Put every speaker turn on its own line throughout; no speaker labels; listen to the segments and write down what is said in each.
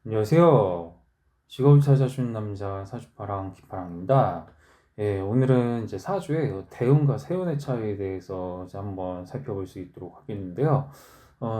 안녕하세요. 직업을 찾아준 남자 사주파랑 기파랑입니다. 예, 오늘은 이제 사주의 대운과 세운의 차이에 대해서 이제 한번 살펴볼 수 있도록 하겠는데요.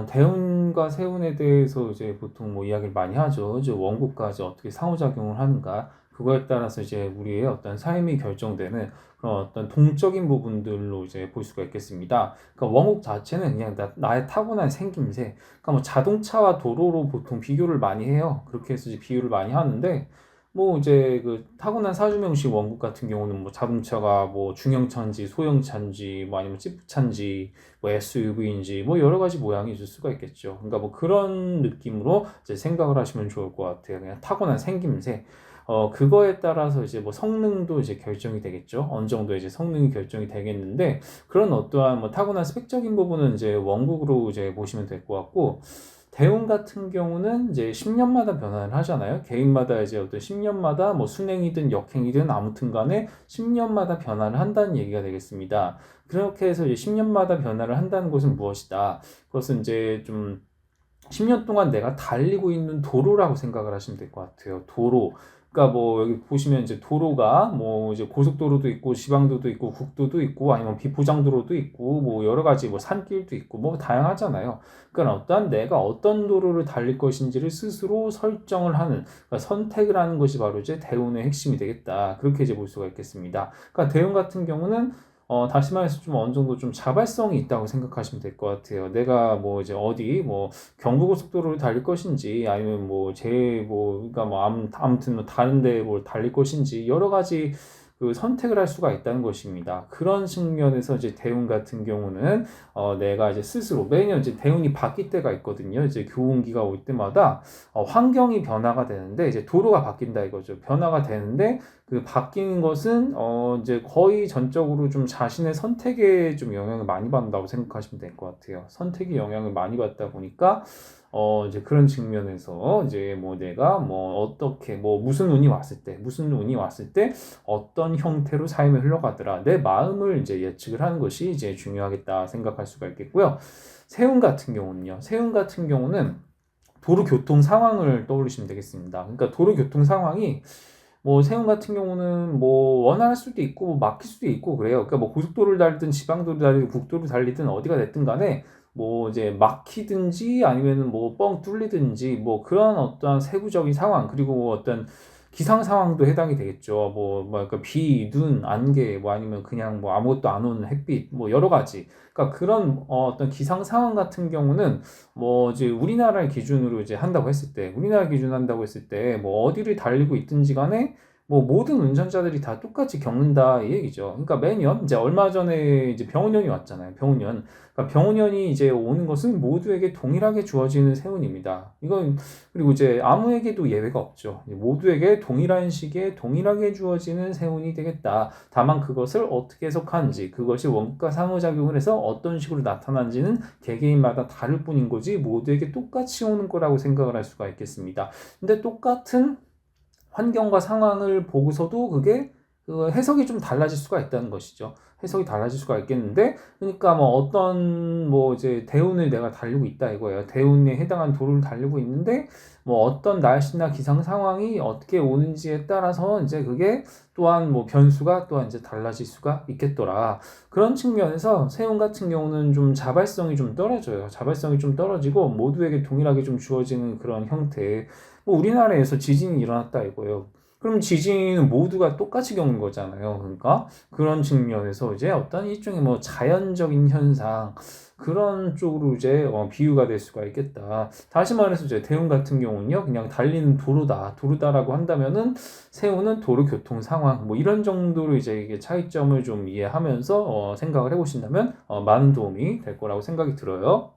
대운과 세운에 대해서 이제 보통 뭐 이야기를 많이 하죠. 이제 원국과 이제 어떻게 상호작용을 하는가. 그거에 따라서 이제 우리의 어떤 삶이 결정되는 그런 어떤 동적인 부분들로 이제 볼 수가 있겠습니다. 그러니까 원국 자체는 그냥 나의 타고난 생김새, 그러니까 뭐 자동차와 도로로 보통 비교를 많이 해요. 그렇게 해서 이제 비유를 많이 하는데, 뭐 이제 그 타고난 사주명식 원국 같은 경우는 뭐 자동차가 뭐 중형차인지 소형차인지 뭐 아니면 지프차인지 뭐 SUV인지 뭐 여러 가지 모양이 있을 수가 있겠죠. 그러니까 뭐 그런 느낌으로 이제 생각을 하시면 좋을 것 같아요. 그냥 타고난 생김새. 그거에 따라서 이제 뭐 성능도 이제 결정이 되겠죠. 어느 정도 이제 성능이 결정이 되겠는데, 그런 어떠한 뭐 타고난 스펙적인 부분은 이제 원국으로 이제 보시면 될 것 같고, 대운 같은 경우는 이제 10년마다 변화를 하잖아요. 개인마다 이제 어떤 10년마다 뭐 순행이든 역행이든 아무튼 간에 10년마다 변화를 한다는 얘기가 되겠습니다. 그렇게 해서 이제 10년마다 변화를 한다는 것은 무엇이다? 그것은 이제 좀 10년 동안 내가 달리고 있는 도로라고 생각을 하시면 될 것 같아요. 도로. 그러니까 뭐 여기 보시면 이제 도로가 뭐 이제 고속도로도 있고 지방도도 있고 국도도 있고 아니면 비포장도로도 있고 뭐 여러 가지 뭐 산길도 있고 뭐 다양하잖아요. 그러니까 내가 어떤 도로를 달릴 것인지를 스스로 설정을 하는, 그러니까 선택을 하는 것이 바로 이제 대운의 핵심이 되겠다. 그렇게 이제 볼 수가 있겠습니다. 그러니까 대운 같은 경우는 다시 말해서 좀 어느 정도 좀 자발성이 있다고 생각하시면 될 것 같아요. 내가 뭐 이제 어디 뭐 경부고속도로를 달릴 것인지 아니면 그러니까 뭐 아무튼 뭐 다른 데 뭘 달릴 것인지 여러 가지 그 선택을 할 수가 있다는 것입니다. 그런 측면에서 이제 대운 같은 경우는 내가 이제 스스로 매년 이제 대운이 바뀔 때가 있거든요. 이제 교운기가 올 때마다 환경이 변화가 되는데 이제 도로가 바뀐다 이거죠. 변화가 되는데 그 바뀐 것은 이제 거의 전적으로 좀 자신의 선택에 좀 영향을 많이 받는다고 생각하시면 될 것 같아요. 선택이 영향을 많이 받다 보니까 이제 그런 측면에서 이제 뭐 내가 뭐 어떻게 뭐 무슨 운이 왔을 때 어떤 형태로 삶이 흘러가더라, 내 마음을 이제 예측을 하는 것이 이제 중요하겠다 생각할 수가 있겠고요. 세운 같은 경우는 도로 교통 상황을 떠올리시면 되겠습니다. 그러니까 도로 교통 상황이 뭐 세운 같은 경우는 뭐 원활할 수도 있고 뭐 막힐 수도 있고 그래요. 그러니까 뭐 고속도로를 달리든 지방도로를 달리든 국도를 달리든 어디가 됐든 간에 뭐 이제 막히든지 아니면은 뭐 뻥 뚫리든지 뭐 그런 어떠한 세부적인 상황, 그리고 어떤 기상 상황도 해당이 되겠죠. 그러니까 비, 눈, 안개, 뭐 아니면 그냥 뭐 아무것도 안 오는 햇빛, 뭐 여러 가지. 그러니까 그런 어떤 기상 상황 같은 경우는 뭐 이제 우리나라를 기준으로 이제 우리나라 기준 한다고 했을 때 뭐 어디를 달리고 있든지 간에 뭐 모든 운전자들이 다 똑같이 겪는다 이 얘기죠. 그러니까 매년 이제 얼마 전에 이제 병원연이 왔잖아요. 병원연. 그러니까 병원연이 이제 오는 것은 모두에게 동일하게 주어지는 세운입니다. 이건 그리고 이제 아무에게도 예외가 없죠. 모두에게 동일한 시기에 동일하게 주어지는 세운이 되겠다. 다만 그것을 어떻게 해석하는지, 그것이 원과 상호작용을 해서 어떤 식으로 나타나는지는 개개인마다 다를 뿐인 거지 모두에게 똑같이 오는 거라고 생각을 할 수가 있겠습니다. 근데 똑같은 환경과 상황을 보고서도 그게 그 해석이 좀 달라질 수가 있다는 것이죠. 해석이 달라질 수가 있겠는데, 그러니까 뭐 어떤 뭐 이제 대운을 내가 달리고 있다 이거예요. 대운에 해당한 도로를 달리고 있는데 뭐 어떤 날씨나 기상 상황이 어떻게 오는지에 따라서 이제 그게 또한 뭐 변수가 또한 이제 달라질 수가 있겠더라. 그런 측면에서 세운 같은 경우는 좀 자발성이 좀 떨어져요. 자발성이 좀 떨어지고 모두에게 동일하게 좀 주어지는 그런 형태. 뭐 우리나라에서 지진이 일어났다 이거예요. 그럼 지진은 모두가 똑같이 겪는 거잖아요. 그러니까 그런 측면에서 이제 어떤 일종의 뭐 자연적인 현상, 그런 쪽으로 이제 비유가 될 수가 있겠다. 다시 말해서 이제 대운 같은 경우는요, 그냥 달리는 도로다라고 한다면은 세우는 도로 교통 상황, 뭐 이런 정도로 이제 이게 차이점을 좀 이해하면서 생각을 해보신다면 많은 도움이 될 거라고 생각이 들어요.